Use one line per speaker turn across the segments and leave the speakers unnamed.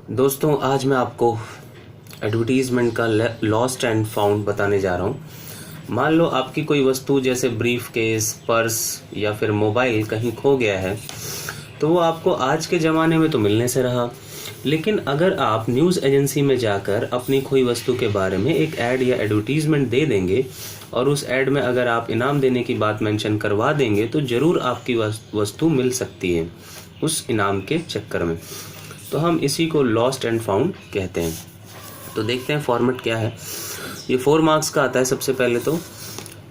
दोस्तों, आज मैं आपको एडवर्टीज़मेंट का लॉस्ट एंड फाउंड बताने जा रहा हूँ। मान लो आपकी कोई वस्तु जैसे ब्रीफ केस, पर्स या फिर मोबाइल कहीं खो गया है, तो वो आपको आज के ज़माने में तो मिलने से रहा। लेकिन अगर आप न्यूज़ एजेंसी में जाकर अपनी खोई वस्तु के बारे में एक ऐड या एडवर्टीज़मेंट दे देंगे और उस ऐड में अगर आप इनाम देने की बात मेंशन करवा देंगे तो ज़रूर आपकी वस्तु मिल सकती है उस इनाम के चक्कर में। तो हम इसी को लॉस्ट एंड फाउंड कहते हैं। तो देखते हैं फॉर्मेट क्या है। ये 4 मार्क्स का आता है सबसे पहले तो,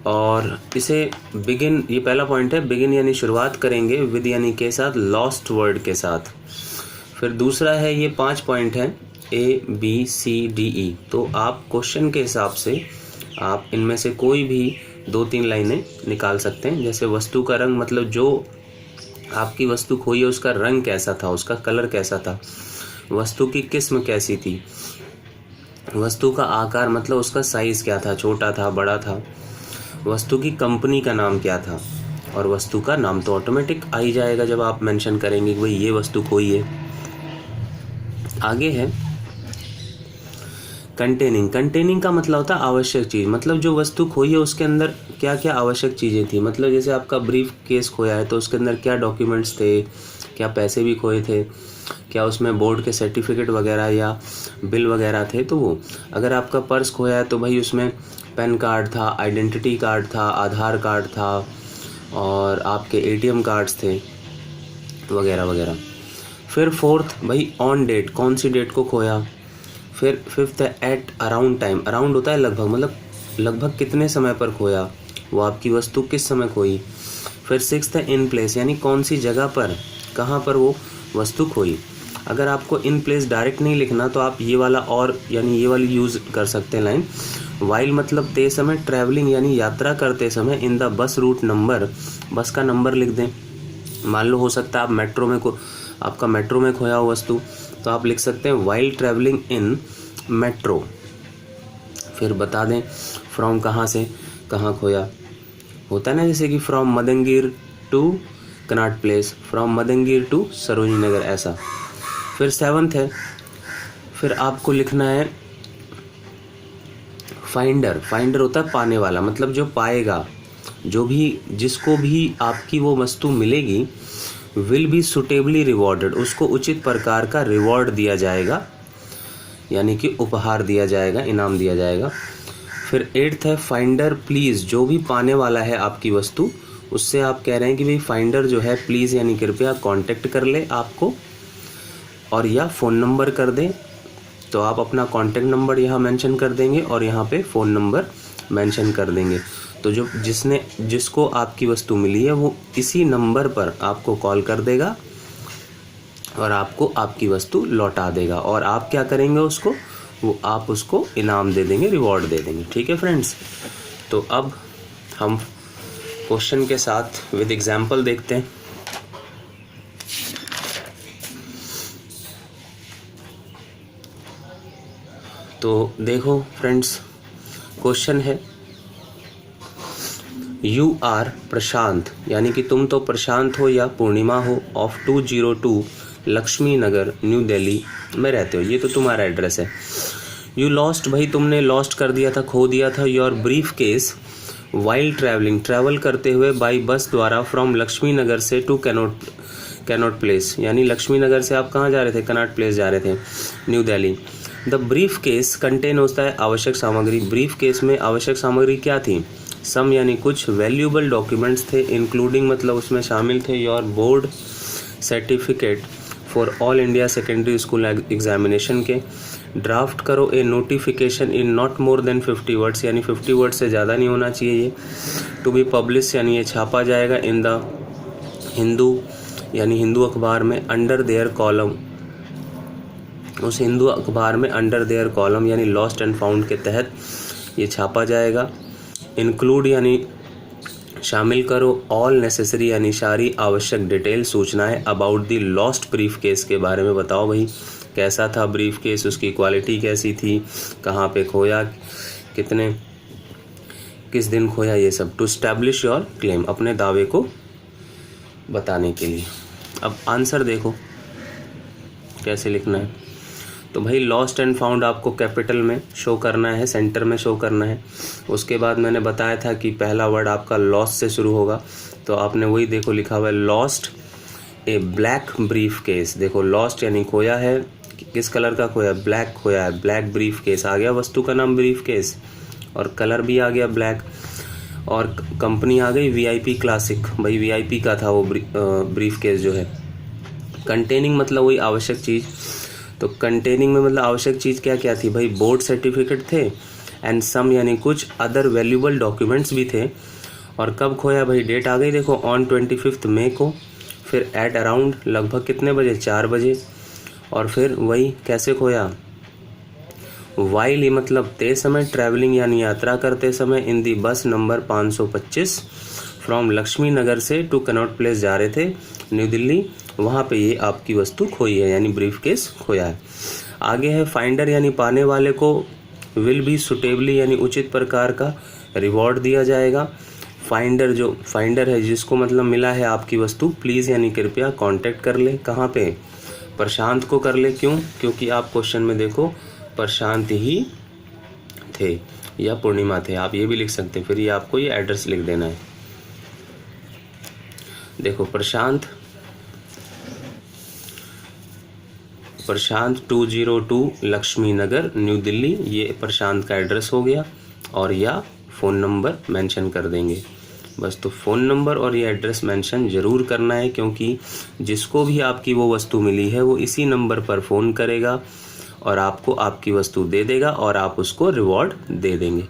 और इसे बिगिन, ये पहला पॉइंट है, बिगिन यानी शुरुआत करेंगे, विद यानी के साथ, लॉस्ट वर्ड के साथ। फिर दूसरा है, ये 5 पॉइंट हैं, ABCDE। तो आप क्वेश्चन के हिसाब से आप इनमें से कोई भी 2-3 लाइनें निकाल सकते हैं। जैसे वस्तु का रंग, मतलब जो आपकी वस्तु खोई है उसका रंग कैसा था, उसका कलर कैसा था, वस्तु की किस्म कैसी थी, वस्तु का आकार मतलब उसका साइज़ क्या था, छोटा था, बड़ा था, वस्तु की कंपनी का नाम क्या था। और वस्तु का नाम तो ऑटोमेटिक आ ही जाएगा जब आप मेंशन करेंगे कि भाई ये वस्तु खोई है। आगे है कंटेनिंग। कंटेनिंग का मतलब होता है आवश्यक चीज़, मतलब जो वस्तु खोई है उसके अंदर क्या क्या आवश्यक चीज़ें थी। मतलब जैसे आपका ब्रीफ केस खोया है तो उसके अंदर क्या डॉक्यूमेंट्स थे, क्या पैसे भी खोए थे, क्या उसमें बोर्ड के सर्टिफिकेट वगैरह या बिल वगैरह थे। तो वो अगर आपका पर्स खोया है तो भाई उसमें पैन कार्ड था, आइडेंटिटी कार्ड था, आधार कार्ड था और आपके ATM कार्ड्स थे वगैरह वगैरह। फिर 4th भाई ऑन डेट, कौन सी डेट को खोया। फिर 5th है एट अराउंड टाइम। अराउंड होता है लगभग, मतलब लगभग कितने समय पर खोया, वो आपकी वस्तु किस समय खोई। फिर 6th है इन प्लेस, यानी कौन सी जगह पर, कहाँ पर वो वस्तु खोई। अगर आपको इन प्लेस डायरेक्ट नहीं लिखना तो आप ये वाला और यानी ये वाली यूज़ कर सकते हैं लाइन। वाइल मतलब ते समय, ट्रैवलिंग यानी यात्रा करते समय, in the bus route number, bus का नंबर लिख दें। मान लो हो सकता है आप मेट्रो में आपका मेट्रो में खोया हो वस्तु, तो आप लिख सकते हैं वाइल ट्रैवलिंग इन मेट्रो। फिर बता दें फ्रॉम, कहाँ से कहाँ खोया। होता है ना जैसे कि from Madangir to Connaught Place, from Madangir to Sarojini Nagar, ऐसा। फिर 7th है, फिर आपको लिखना है फाइंडर। फाइंडर होता है पाने वाला, मतलब जो पाएगा, जो भी जिसको भी आपकी वो वस्तु मिलेगी, विल बी सुटेबली रिवॉर्डेड, उसको उचित प्रकार का रिवॉर्ड दिया जाएगा, यानी कि उपहार दिया जाएगा, इनाम दिया जाएगा। फिर 8th है फाइंडर प्लीज़, जो भी पाने वाला है आपकी वस्तु, उससे आप कह रहे हैं कि भाई फाइंडर जो है प्लीज़ यानी कृपया कांटेक्ट कर ले आपको, और या फ़ोन नंबर कर दें। तो आप अपना कांटेक्ट नंबर यहाँ मेंशन कर देंगे और यहाँ पे फ़ोन नंबर मेंशन कर देंगे। तो जो जिसको आपकी वस्तु मिली है वो इसी नंबर पर आपको कॉल कर देगा और आपको आपकी वस्तु लौटा देगा। और आप क्या करेंगे उसको, वो आप उसको इनाम दे देंगे, रिवॉर्ड दे देंगे। ठीक है फ्रेंड्स, तो अब हम क्वेश्चन के साथ विद एग्जाम्पल देखते हैं। तो देखो फ्रेंड्स, क्वेश्चन है यू आर प्रशांत, यानी कि तुम तो प्रशांत हो या पूर्णिमा हो, of 202 Lakshmi Nagar new Delhi में रहते हो। ये तो तुम्हारा एड्रेस है। यू लॉस्ट, भाई तुमने लॉस्ट कर दिया था, खो दिया था, your brief case while travelling, travel करते हुए बाई बस द्वारा, फ्रॉम लक्ष्मी नगर से टू कैनॉट प्लेस, यानी लक्ष्मी नगर से आप कहाँ जा रहे थे, कनॉट प्लेस जा रहे थे, new Delhi. The brief case contain होता है आवश्यक सामग्री। ब्रीफ केस में आवश्यक सामग्री क्या थी, सम यानी कुछ, वैल्यूएबल डॉक्यूमेंट्स थे, इंक्लूडिंग मतलब उसमें शामिल थे your board certificate for all India secondary school examination के। ड्राफ्ट करो a notification in not more than 50 words, यानी 50 वर्ड्स से ज़्यादा नहीं होना चाहिए ये। टू बी पब्लिश यानी ये छापा जाएगा इन द हिंदू, यानी हिंदू अखबार में, अंडर देयर कॉलम, उस हिंदू अखबार में अंडर देयर कॉलम यानी लॉस्ट एंड फाउंड के तहत ये छापा जाएगा। इंक्लूड यानी शामिल करो, ऑल नेसेसरी यानी सारी आवश्यक डिटेल, सूचनाएं, about the lost brief case, के बारे में बताओ भाई कैसा था ब्रीफ केस, उसकी क्वालिटी कैसी थी, कहाँ पे खोया, किस दिन खोया, ये सब। टू स्टैब्लिश योर क्लेम, अपने दावे को बताने के लिए। अब आंसर देखो कैसे लिखना है। तो भाई लॉस्ट एंड फाउंड आपको कैपिटल में शो करना है, सेंटर में शो करना है। उसके बाद मैंने बताया था कि पहला वर्ड आपका लॉस्ट से शुरू होगा, तो आपने वही देखो लिखा हुआ है लॉस्ट ए ब्लैक ब्रीफ केस। देखो लॉस्ट यानी खोया है, किस कलर का खोया, ब्लैक खोया है, ब्लैक ब्रीफ केस आ गया, वस्तु का नाम ब्रीफ केस और कलर भी आ गया ब्लैक, और कंपनी आ गई वीआईपी क्लासिक। भाई वीआईपी का था वो ब्रीफ केस जो है। कंटेनिंग मतलब वही आवश्यक चीज़, तो कंटेनिंग में मतलब आवश्यक चीज़ क्या क्या थी भाई, बोर्ड सर्टिफिकेट थे एंड सम यानी कुछ अदर वैल्यूबल डॉक्यूमेंट्स भी थे। और कब खोया भाई, डेट आ गई देखो ऑन 25 मई को, फिर एट अराउंड लगभग कितने बजे, 4 बजे, और फिर वही कैसे खोया, वाइल ही मतलब ते समय, ट्रैवलिंग यानी यात्रा करते समय, इन दी बस नंबर 525 फ्रॉम लक्ष्मी नगर से टू कनॉट प्लेस जा रहे थे न्यू दिल्ली, वहाँ पे ये आपकी वस्तु खोई है यानी ब्रीफ केस खोया है। आगे है फाइंडर यानी पाने वाले को विल बी सुटेबली यानी उचित प्रकार का रिवॉर्ड दिया जाएगा। फाइंडर जो फाइंडर है जिसको मतलब मिला है आपकी वस्तु, प्लीज़ यानी कृपया कांटेक्ट कर ले, कहाँ पे, प्रशांत को कर ले। क्यों, क्योंकि आप क्वेश्चन में देखो प्रशांत ही थे या पूर्णिमा थे, आप ये भी लिख सकते हैं, फिर ये आपको ये एड्रेस लिख देना है। देखो प्रशांत 202 लक्ष्मी नगर न्यू दिल्ली, ये प्रशांत का एड्रेस हो गया, और या फ़ोन नंबर मेंशन कर देंगे बस। तो फ़ोन नंबर और ये एड्रेस मेंशन ज़रूर करना है, क्योंकि जिसको भी आपकी वो वस्तु मिली है वो इसी नंबर पर फ़ोन करेगा और आपको आपकी वस्तु दे देगा और आप उसको रिवॉर्ड दे देंगे।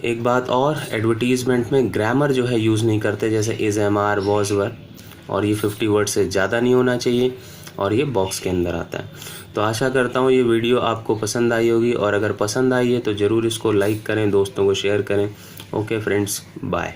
एक बात और, एडवर्टीज़मेंट में ग्रामर जो है यूज़ नहीं करते, जैसे इज़, एम, आर, वॉज, वर, और ये 50 वर्ड से ज़्यादा नहीं होना चाहिए, और ये बॉक्स के अंदर आता है। तो आशा करता हूँ ये वीडियो आपको पसंद आई होगी, और अगर पसंद आई है तो ज़रूर इसको लाइक करें, दोस्तों को शेयर करें। Okay friends, bye.